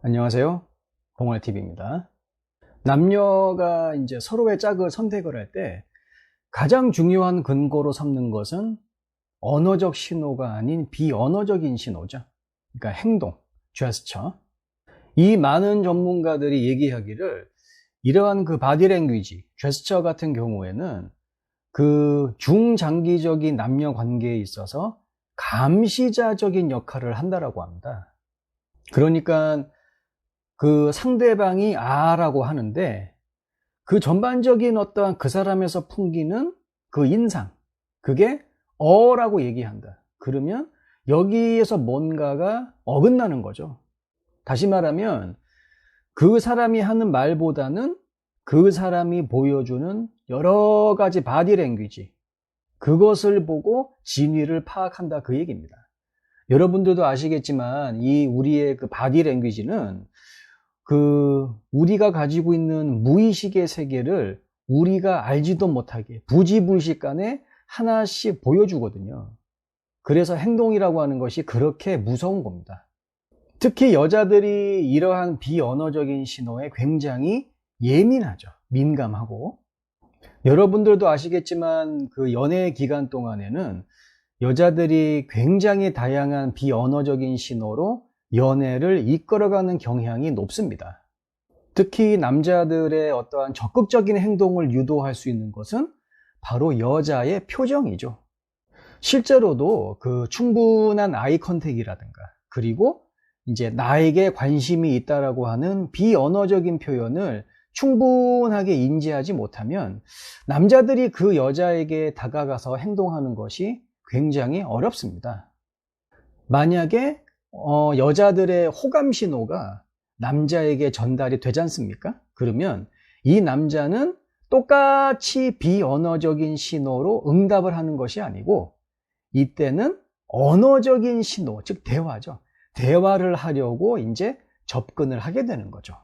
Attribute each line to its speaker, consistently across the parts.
Speaker 1: 안녕하세요. 봉알TV입니다. 남녀가 이제 서로의 짝을 선택을 할 때 가장 중요한 근거로 삼는 것은 언어적 신호가 아닌 비언어적인 신호죠. 그러니까 행동, 제스처. 이 많은 전문가들이 얘기하기를 이러한 그 바디랭귀지, 제스처 같은 경우에는 그 중장기적인 남녀 관계에 있어서 감시자적인 역할을 한다라고 합니다. 그러니까 그 상대방이 아라고 하는데 그 전반적인 어떠한 그 사람에서 풍기는 그 인상, 그게 어라고 얘기한다. 그러면 여기에서 뭔가가 어긋나는 거죠. 다시 말하면 그 사람이 하는 말보다는 그 사람이 보여주는 여러 가지 바디 랭귀지, 그것을 보고 진위를 파악한다, 그 얘기입니다. 여러분들도 아시겠지만 이 우리의 그 바디 랭귀지는 우리가 가지고 있는 무의식의 세계를 우리가 알지도 못하게 부지불식간에 하나씩 보여주거든요. 그래서 행동이라고 하는 것이 그렇게 무서운 겁니다. 특히 여자들이 이러한 비언어적인 신호에 굉장히 예민하죠. 민감하고. 여러분들도 아시겠지만 그 연애 기간 동안에는 여자들이 굉장히 다양한 비언어적인 신호로 연애를 이끌어가는 경향이 높습니다. 특히 남자들의 어떠한 적극적인 행동을 유도할 수 있는 것은 바로 여자의 표정이죠. 실제로도 그 충분한 아이 컨택이라든가, 그리고 이제 나에게 관심이 있다라고 하는 비언어적인 표현을 충분하게 인지하지 못하면 남자들이 그 여자에게 다가가서 행동하는 것이 굉장히 어렵습니다. 만약에 여자들의 호감 신호가 남자에게 전달이 되지 않습니까? 그러면 이 남자는 똑같이 비언어적인 신호로 응답을 하는 것이 아니고 이때는 언어적인 신호, 즉 대화죠. 대화를 하려고 이제 접근을 하게 되는 거죠.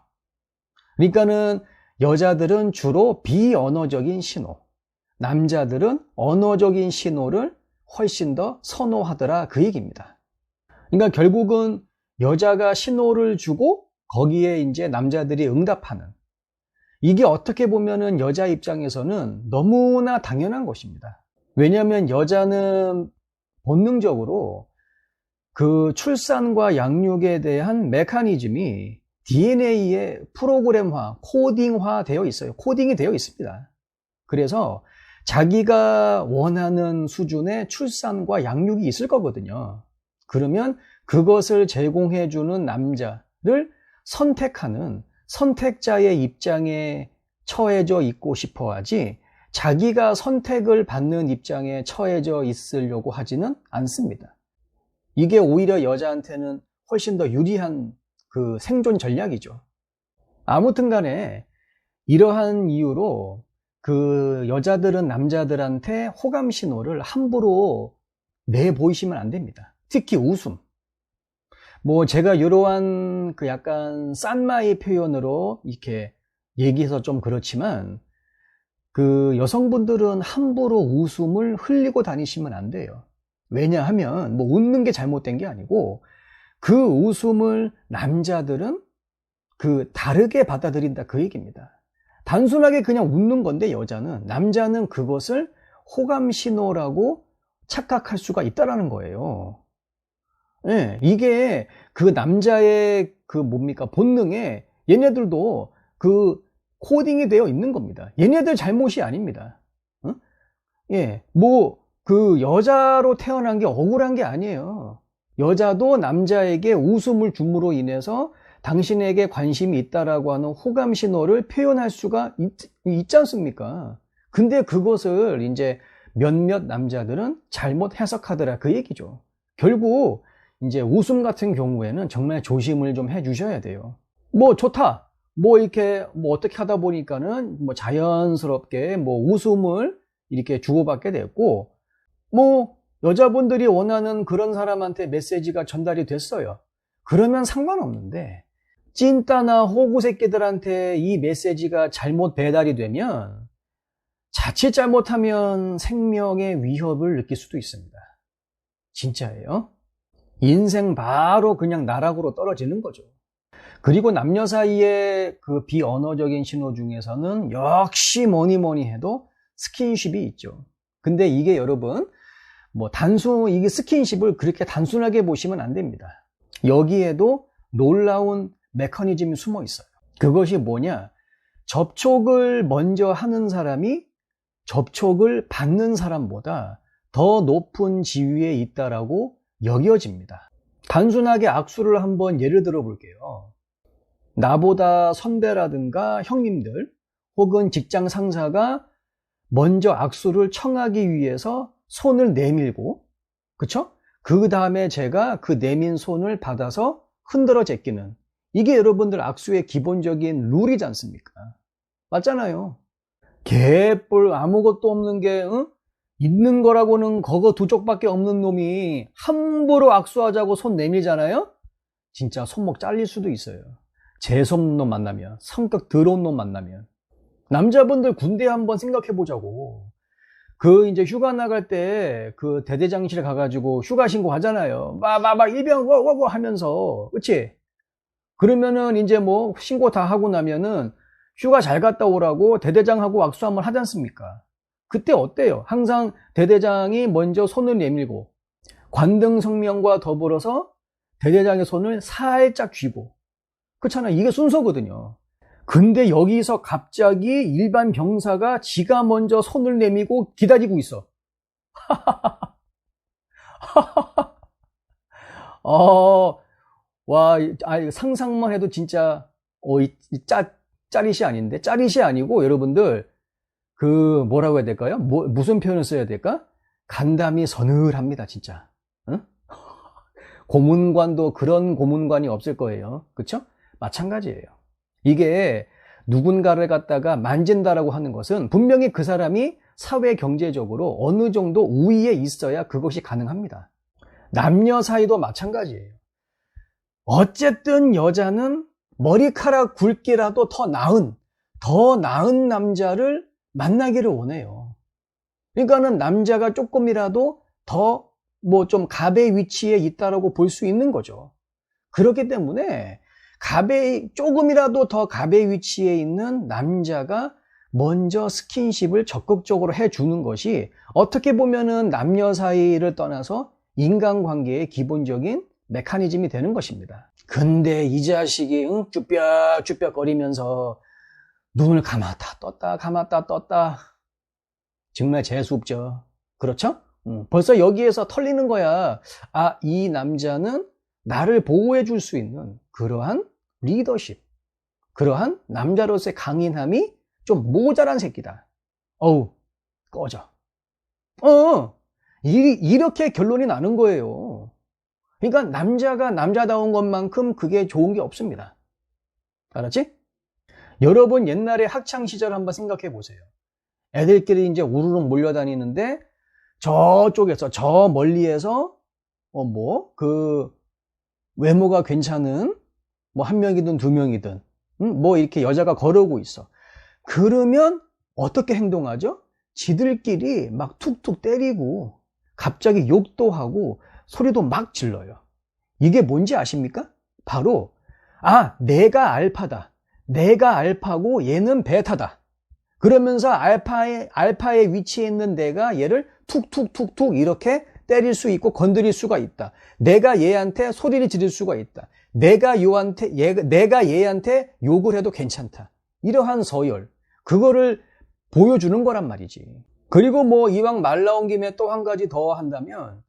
Speaker 1: 그러니까는 여자들은 주로 비언어적인 신호, 남자들은 언어적인 신호를 훨씬 더 선호하더라, 그 얘기입니다. 그러니까 결국은 여자가 신호를 주고 거기에 이제 남자들이 응답하는, 이게 어떻게 보면은 여자 입장에서는 너무나 당연한 것입니다. 왜냐하면 여자는 본능적으로 그 출산과 양육에 대한 메커니즘이 DNA에 프로그램화, 코딩화 되어 있어요. 코딩이 되어 있습니다. 그래서 자기가 원하는 수준의 출산과 양육이 있을 거거든요. 그러면 그것을 제공해주는 남자를 선택하는 선택자의 입장에 처해져 있고 싶어 하지, 자기가 선택을 받는 입장에 처해져 있으려고 하지는 않습니다. 이게 오히려 여자한테는 훨씬 더 유리한 그 생존 전략이죠. 아무튼 간에 이러한 이유로 그 여자들은 남자들한테 호감 신호를 함부로 내보이시면 안 됩니다. 특히 웃음. 뭐 제가 이러한 그 약간 싼마이 표현으로 이렇게 얘기해서 좀 그렇지만 그 여성분들은 함부로 웃음을 흘리고 다니시면 안 돼요. 왜냐하면 뭐 웃는 게 잘못된 게 아니고 그 웃음을 남자들은 그 다르게 받아들인다, 그 얘기입니다. 단순하게 그냥 웃는 건데 남자는 그것을 호감 신호라고 착각할 수가 있다라는 거예요. 예, 이게 그 남자의 그 뭡니까 본능에 얘네들도 그 코딩이 되어 있는 겁니다. 얘네들 잘못이 아닙니다. 어? 예, 뭐 그 여자로 태어난 게 억울한 게 아니에요. 여자도 남자에게 웃음을 줌으로 인해서 당신에게 관심이 있다라고 하는 호감 신호를 표현할 수가 있지 않습니까? 근데 그것을 이제 몇몇 남자들은 잘못 해석하더라, 그 얘기죠. 결국 이제 웃음 같은 경우에는 정말 조심을 좀 해 주셔야 돼요. 뭐 좋다, 뭐 이렇게 뭐 어떻게 하다 보니까는 뭐 자연스럽게 뭐 웃음을 이렇게 주고받게 됐고, 뭐 여자분들이 원하는 그런 사람한테 메시지가 전달이 됐어요. 그러면 상관없는데 찐따나 호구 새끼들한테 이 메시지가 잘못 배달이 되면 자칫 잘못하면 생명의 위협을 느낄 수도 있습니다. 진짜예요. 인생 바로 그냥 나락으로 떨어지는 거죠. 그리고 남녀 사이의 그 비언어적인 신호 중에서는 역시 뭐니 해도 스킨십이 있죠. 근데 이게 여러분, 이게 스킨십을 그렇게 단순하게 보시면 안 됩니다. 여기에도 놀라운 메커니즘이 숨어 있어요. 그것이 뭐냐? 접촉을 먼저 하는 사람이 접촉을 받는 사람보다 더 높은 지위에 있다라고 여겨집니다. 단순하게 악수를 한번 예를 들어 볼게요. 나보다 선배라든가 형님들 혹은 직장 상사가 먼저 악수를 청하기 위해서 손을 내밀고, 그쵸? 그 다음에 제가 그 내민 손을 받아서 흔들어 제끼는, 이게 여러분들 악수의 기본적인 룰이지 않습니까? 맞잖아요. 개뿔 아무것도 없는 게 있는 거라고는 그거 두 쪽밖에 없는 놈이 함부로 악수하자고 손 내밀잖아요? 진짜 손목 잘릴 수도 있어요. 재수없는 놈 만나면, 성격 더러운 놈 만나면. 남자분들 군대 한번 생각해 보자고. 그 이제 휴가 나갈 때 그 대대장실 가가지고 휴가 신고하잖아요. 막 일병 워워워 하면서, 그치? 그러면은 이제 뭐 신고 다 하고 나면은 휴가 잘 갔다 오라고 대대장하고 악수 한번 하지 않습니까? 그때 어때요? 항상 대대장이 먼저 손을 내밀고 관등 성명과 더불어서 대대장의 손을 살짝 쥐고, 그렇잖아요. 이게 순서거든요. 근데 여기서 갑자기 일반 병사가 지가 먼저 손을 내밀고 기다리고 있어. 상상만 해도 진짜 짜릿이 아닌데, 짜릿이 아니고 여러분들 뭐라고 해야 될까요? 무슨 표현을 써야 될까? 간담이 서늘합니다, 진짜. 응? 고문관도 그런 고문관이 없을 거예요. 그쵸? 마찬가지예요. 이게 누군가를 갖다가 만진다라고 하는 것은 분명히 그 사람이 사회 경제적으로 어느 정도 우위에 있어야 그것이 가능합니다. 남녀 사이도 마찬가지예요. 어쨌든 여자는 머리카락 굵기라도 더 나은 남자를 만나기를 원해요. 그러니까는 남자가 조금이라도 더 좀 갑의 위치에 있다라고 볼 수 있는 거죠. 그렇기 때문에 조금이라도 더 갑의 위치에 있는 남자가 먼저 스킨십을 적극적으로 해주는 것이 어떻게 보면은 남녀 사이를 떠나서 인간관계의 기본적인 메커니즘이 되는 것입니다. 근데 이 자식이 쭈뼛쭈뼛 거리면서 눈을 감았다 떴다 정말 재수없죠. 그렇죠? 벌써 여기에서 털리는 거야. 이 남자는 나를 보호해 줄 수 있는 그러한 리더십, 그러한 남자로서의 강인함이 좀 모자란 새끼다. 꺼져. 이렇게 결론이 나는 거예요. 그러니까 남자가 남자다운 것만큼 그게 좋은 게 없습니다. 알았지? 여러분 옛날에 학창시절 한번 생각해 보세요. 애들끼리 이제 우르르 몰려다니는데 저쪽에서, 저 멀리에서 외모가 괜찮은 한 명이든 두 명이든 이렇게 여자가 걸어오고 있어. 그러면 어떻게 행동하죠? 지들끼리 막 툭툭 때리고 갑자기 욕도 하고 소리도 막 질러요. 이게 뭔지 아십니까? 바로 내가 알파다. 내가 알파고 얘는 베타다. 그러면서 알파의 위치에 있는 내가 얘를 툭툭툭툭 이렇게 때릴 수 있고 건드릴 수가 있다. 내가 얘한테 소리를 지를 수가 있다. 내가 얘한테 욕을 해도 괜찮다. 이러한 서열, 그거를 보여주는 거란 말이지. 그리고 이왕 말 나온 김에 또 한 가지 더 한다면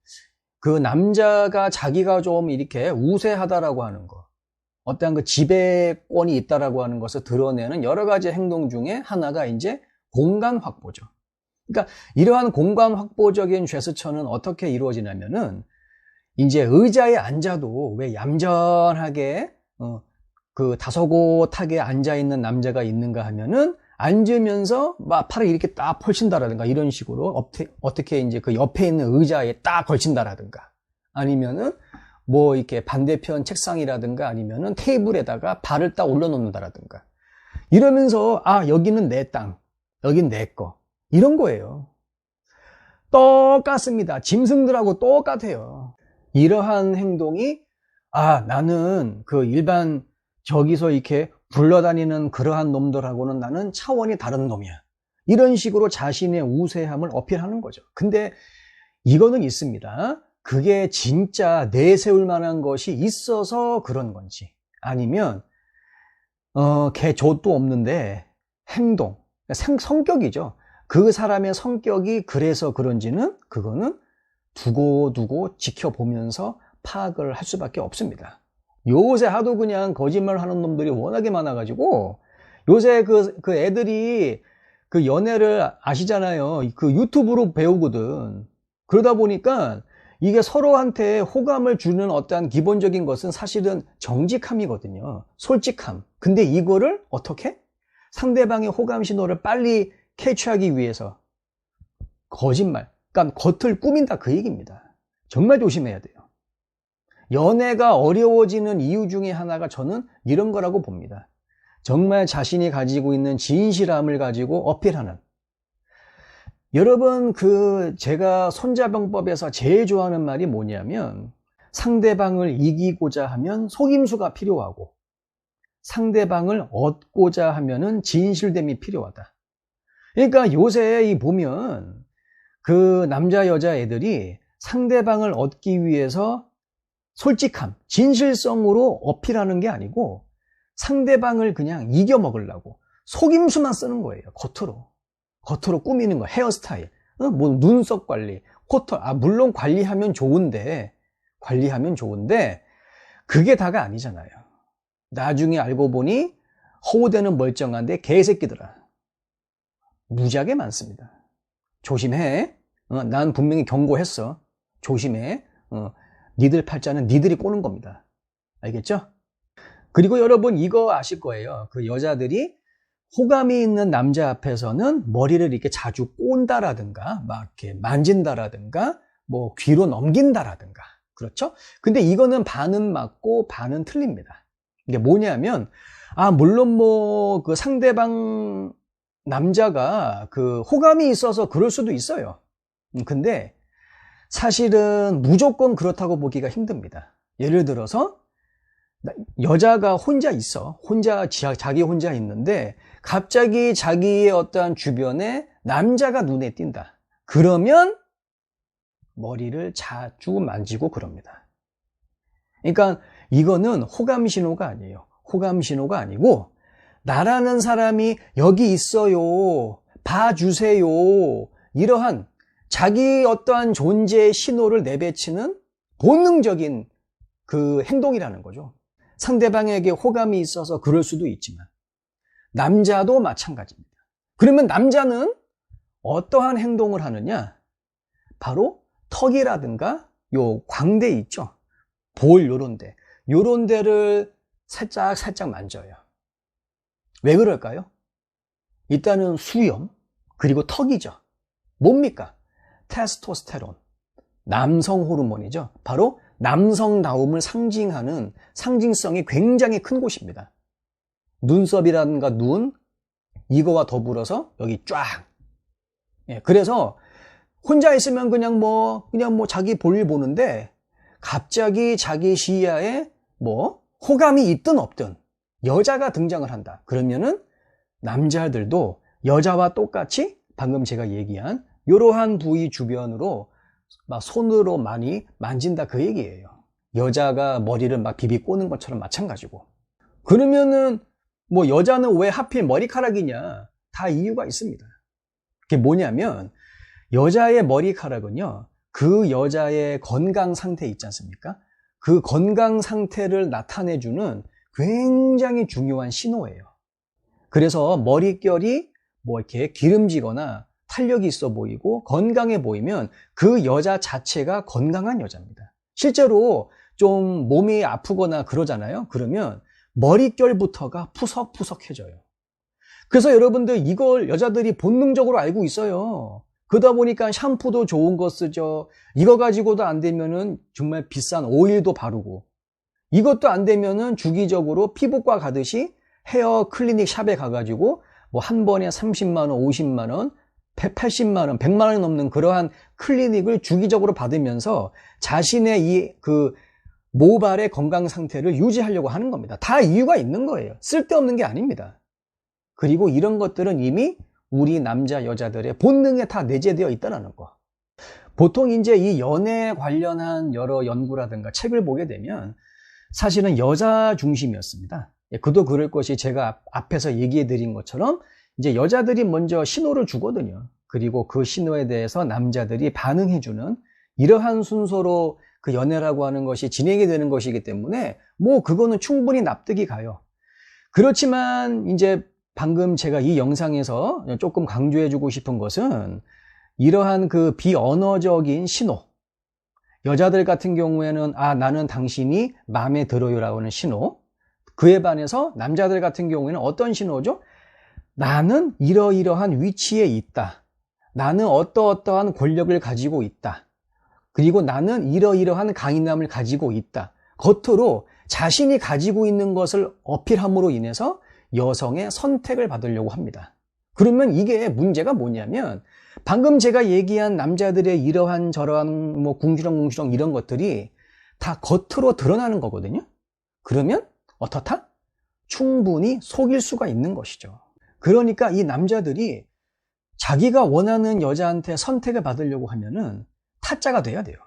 Speaker 1: 그 남자가 자기가 좀 이렇게 우세하다라고 하는 거, 어떠한 그 지배권이 있다라고 하는 것을 드러내는 여러 가지 행동 중에 하나가 이제 공간 확보죠. 그러니까 이러한 공간 확보적인 제스처는 어떻게 이루어지냐면은 이제 의자에 앉아도 왜 얌전하게 그 다소곳하게 앉아 있는 남자가 있는가 하면은 앉으면서 막 팔을 이렇게 딱 펼친다라든가 이런 식으로 어떻게 이제 그 옆에 있는 의자에 딱 걸친다라든가 아니면은 이렇게 반대편 책상이라든가 아니면은 테이블에다가 발을 딱 올려놓는다라든가 이러면서 여기는 내 땅, 여긴 내 거, 이런 거예요. 똑같습니다. 짐승들하고 똑같아요. 이러한 행동이 나는 그 일반 저기서 이렇게 굴러다니는 그러한 놈들하고는 나는 차원이 다른 놈이야. 이런 식으로 자신의 우세함을 어필하는 거죠. 근데 이거는 있습니다. 그게 진짜 내세울 만한 것이 있어서 그런 건지, 아니면 개조도 없는데 행동, 성격이죠. 그 사람의 성격이 그래서 그런지는 그거는 두고두고 지켜보면서 파악을 할 수밖에 없습니다. 요새 하도 그냥 거짓말 하는 놈들이 워낙에 많아가지고, 요새 그 애들이 그 연애를 아시잖아요. 그 유튜브로 배우거든. 그러다 보니까 이게 서로한테 호감을 주는 어떠한 기본적인 것은 사실은 정직함이거든요. 솔직함. 근데 이거를 어떻게? 상대방의 호감 신호를 빨리 캐치하기 위해서 거짓말, 그러니까 겉을 꾸민다, 그 얘기입니다. 정말 조심해야 돼요. 연애가 어려워지는 이유 중에 하나가 저는 이런 거라고 봅니다. 정말 자신이 가지고 있는 진실함을 가지고 어필하는. 여러분, 제가 손자병법에서 제일 좋아하는 말이 뭐냐면, 상대방을 이기고자 하면 속임수가 필요하고, 상대방을 얻고자 하면은 진실됨이 필요하다. 그러니까 요새 보면 그 남자 여자 애들이 상대방을 얻기 위해서 솔직함, 진실성으로 어필하는 게 아니고 상대방을 그냥 이겨먹으려고 속임수만 쓰는 거예요. 겉으로 꾸미는 거. 헤어스타일, 뭐 눈썹 관리, 코털, 물론 관리하면 좋은데 그게 다가 아니잖아요. 나중에 알고 보니 허우대는 멀쩡한데 개새끼들아, 무지하게 많습니다. 조심해. 난 분명히 경고했어. 조심해. 니들 팔자는 니들이 꼬는 겁니다. 알겠죠? 그리고 여러분 이거 아실 거예요. 그 여자들이 호감이 있는 남자 앞에서는 머리를 이렇게 자주 꼰다라든가 막 이렇게 만진다라든가 뭐 귀로 넘긴다라든가, 그렇죠? 근데 이거는 반은 맞고 반은 틀립니다. 이게 뭐냐면, 물론 뭐 그 상대방 남자가 그 호감이 있어서 그럴 수도 있어요. 근데 사실은 무조건 그렇다고 보기가 힘듭니다. 예를 들어서 여자가 혼자 있어. 자기 혼자 있는데 갑자기 자기의 어떠한 주변에 남자가 눈에 띈다. 그러면 머리를 자주 만지고 그럽니다. 그러니까 이거는 호감 신호가 아니에요. 호감 신호가 아니고, 나라는 사람이 여기 있어요, 봐주세요, 이러한 자기 어떠한 존재의 신호를 내비치는 본능적인 그 행동이라는 거죠. 상대방에게 호감이 있어서 그럴 수도 있지만 남자도 마찬가지입니다. 그러면 남자는 어떠한 행동을 하느냐? 바로 턱이라든가 요 광대 있죠, 볼, 요런 데를 살짝 만져요. 왜 그럴까요? 일단은 수염, 그리고 턱이죠. 뭡니까? 테스토스테론, 남성 호르몬이죠. 바로 남성다움을 상징하는 상징성이 굉장히 큰 곳입니다. 눈썹이라든가 눈, 이거와 더불어서 여기 쫙. 그래서 혼자 있으면 그냥 뭐 자기 볼일 보는데 갑자기 자기 시야에 뭐 호감이 있든 없든 여자가 등장을 한다. 그러면은 남자들도 여자와 똑같이 방금 제가 얘기한 이러한 부위 주변으로 막 손으로 많이 만진다, 그 얘기예요. 여자가 머리를 막 비비 꼬는 것처럼 마찬가지고. 그러면은 뭐 여자는 왜 하필 머리카락이냐? 다 이유가 있습니다. 그게 뭐냐면, 여자의 머리카락은요, 그 여자의 건강 상태 있지 않습니까? 그 건강 상태를 나타내주는 굉장히 중요한 신호예요. 그래서 머릿결이 뭐 이렇게 기름지거나 탄력이 있어 보이고 건강해 보이면 그 여자 자체가 건강한 여자입니다. 실제로 좀 몸이 아프거나 그러잖아요. 그러면 머릿결부터가 푸석푸석해져요. 그래서 여러분들 이걸 여자들이 본능적으로 알고 있어요. 그러다 보니까 샴푸도 좋은 거 쓰죠. 이거 가지고도 안 되면은 정말 비싼 오일도 바르고, 이것도 안 되면은 주기적으로 피부과 가듯이 헤어 클리닉 샵에 가가지고 뭐 한 번에 30만 원, 50만 원, 80만 원, 100만 원이 넘는 그러한 클리닉을 주기적으로 받으면서 자신의 이 그 모발의 건강 상태를 유지하려고 하는 겁니다. 다 이유가 있는 거예요. 쓸데없는 게 아닙니다. 그리고 이런 것들은 이미 우리 남자 여자들의 본능에 다 내재되어 있다는 거. 보통 이제 이 연애 관련한 여러 연구라든가 책을 보게 되면 사실은 여자 중심이었습니다. 그도 그럴 것이 제가 앞에서 얘기해 드린 것처럼 이제 여자들이 먼저 신호를 주거든요. 그리고 그 신호에 대해서 남자들이 반응해 주는 이러한 순서로 그 연애라고 하는 것이 진행이 되는 것이기 때문에 뭐 그거는 충분히 납득이 가요. 그렇지만 이제 방금 제가 이 영상에서 조금 강조해 주고 싶은 것은 이러한 그 비언어적인 신호, 여자들 같은 경우에는 나는 당신이 마음에 들어요라고 하는 신호, 그에 반해서 남자들 같은 경우에는 어떤 신호죠? 나는 이러이러한 위치에 있다. 나는 어떠어떠한 권력을 가지고 있다. 그리고 나는 이러이러한 강인함을 가지고 있다. 겉으로 자신이 가지고 있는 것을 어필함으로 인해서 여성의 선택을 받으려고 합니다. 그러면 이게 문제가 뭐냐면 방금 제가 얘기한 남자들의 이러한 저러한 뭐 궁시렁궁시렁 이런 것들이 다 겉으로 드러나는 거거든요. 그러면 어떻다? 충분히 속일 수가 있는 것이죠. 그러니까 이 남자들이 자기가 원하는 여자한테 선택을 받으려고 하면은 타짜가 돼야 돼요.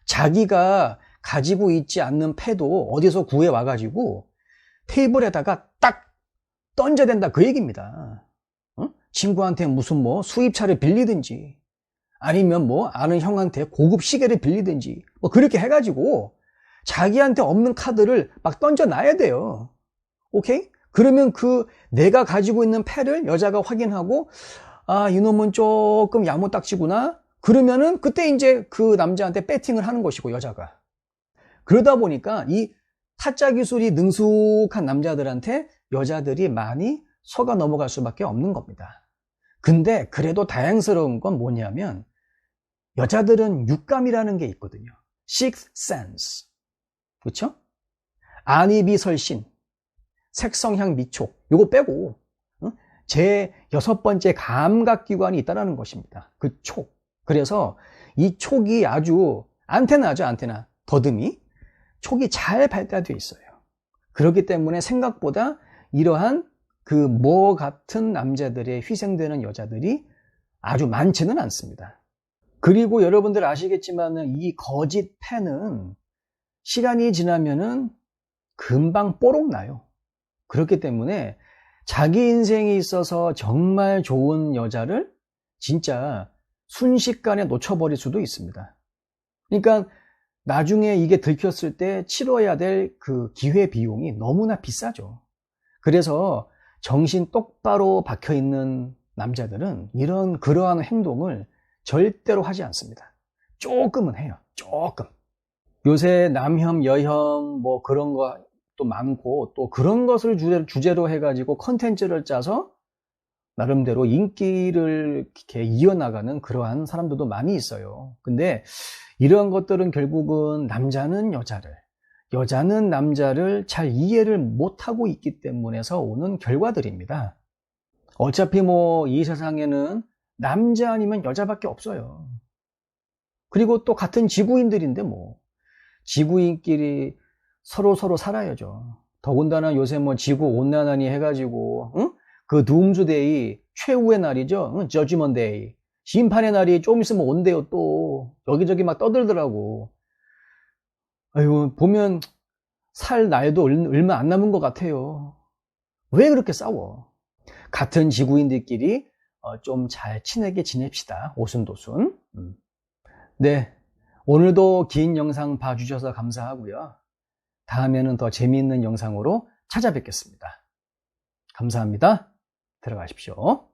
Speaker 1: 자기가 가지고 있지 않는 패도 어디서 구해 와가지고 테이블에다가 딱 던져야 된다 그 얘기입니다. 친구한테 무슨 뭐 수입차를 빌리든지 아니면 뭐 아는 형한테 고급 시계를 빌리든지 뭐 그렇게 해가지고 자기한테 없는 카드를 막 던져놔야 돼요. 오케이? 그러면 그 내가 가지고 있는 패를 여자가 확인하고 이놈은 조금 야무딱지구나. 그러면은 그때 이제 그 남자한테 배팅을 하는 것이고 여자가. 그러다 보니까 이 타짜 기술이 능숙한 남자들한테 여자들이 많이 속아 넘어갈 수밖에 없는 겁니다. 근데 그래도 다행스러운 건 뭐냐면 여자들은 육감이라는 게 있거든요. Sixth sense. 그렇죠? 안이비설신, 색성향 미촉 요거 빼고 제 6번째 감각기관이 있다는 것입니다. 그 촉. 그래서 이 촉이 아주 안테나죠. 안테나. 더듬이. 촉이 잘 발달되어 있어요. 그렇기 때문에 생각보다 이러한 그 뭐 같은 남자들의 희생되는 여자들이 아주 많지는 않습니다. 그리고 여러분들 아시겠지만 이 거짓 팬은 시간이 지나면은 금방 뽀록 나요. 그렇기 때문에 자기 인생에 있어서 정말 좋은 여자를 진짜 순식간에 놓쳐버릴 수도 있습니다. 그러니까 나중에 이게 들켰을 때 치러야 될 그 기회 비용이 너무나 비싸죠. 그래서 정신 똑바로 박혀있는 남자들은 그러한 행동을 절대로 하지 않습니다. 조금은 해요. 조금. 요새 남혐, 여혐 뭐 그런 거 또 많고 또 그런 것을 주제로 해가지고 컨텐츠를 짜서 나름대로 인기를 이렇게 이어나가는 그러한 사람들도 많이 있어요. 근데 이러한 것들은 결국은 남자는 여자를, 여자는 남자를 잘 이해를 못하고 있기 때문에서 오는 결과들입니다. 어차피 뭐 이 세상에는 남자 아니면 여자밖에 없어요. 그리고 또 같은 지구인들인데 뭐 지구인끼리 서로 살아야죠. 더군다나 요새 뭐 지구 온난화니 해가지고 그 둠즈데이 최후의 날이죠. 저지먼 데이. 심판의 날이 좀 있으면 온대요. 또 여기저기 막 떠들더라고. 아이고 보면 살 날도 얼마 안 남은 것 같아요. 왜 그렇게 싸워? 같은 지구인들끼리 좀 잘 친하게 지냅시다. 오순도순. 네, 오늘도 긴 영상 봐주셔서 감사하고요. 다음에는 더 재미있는 영상으로 찾아뵙겠습니다. 감사합니다. 들어가십시오.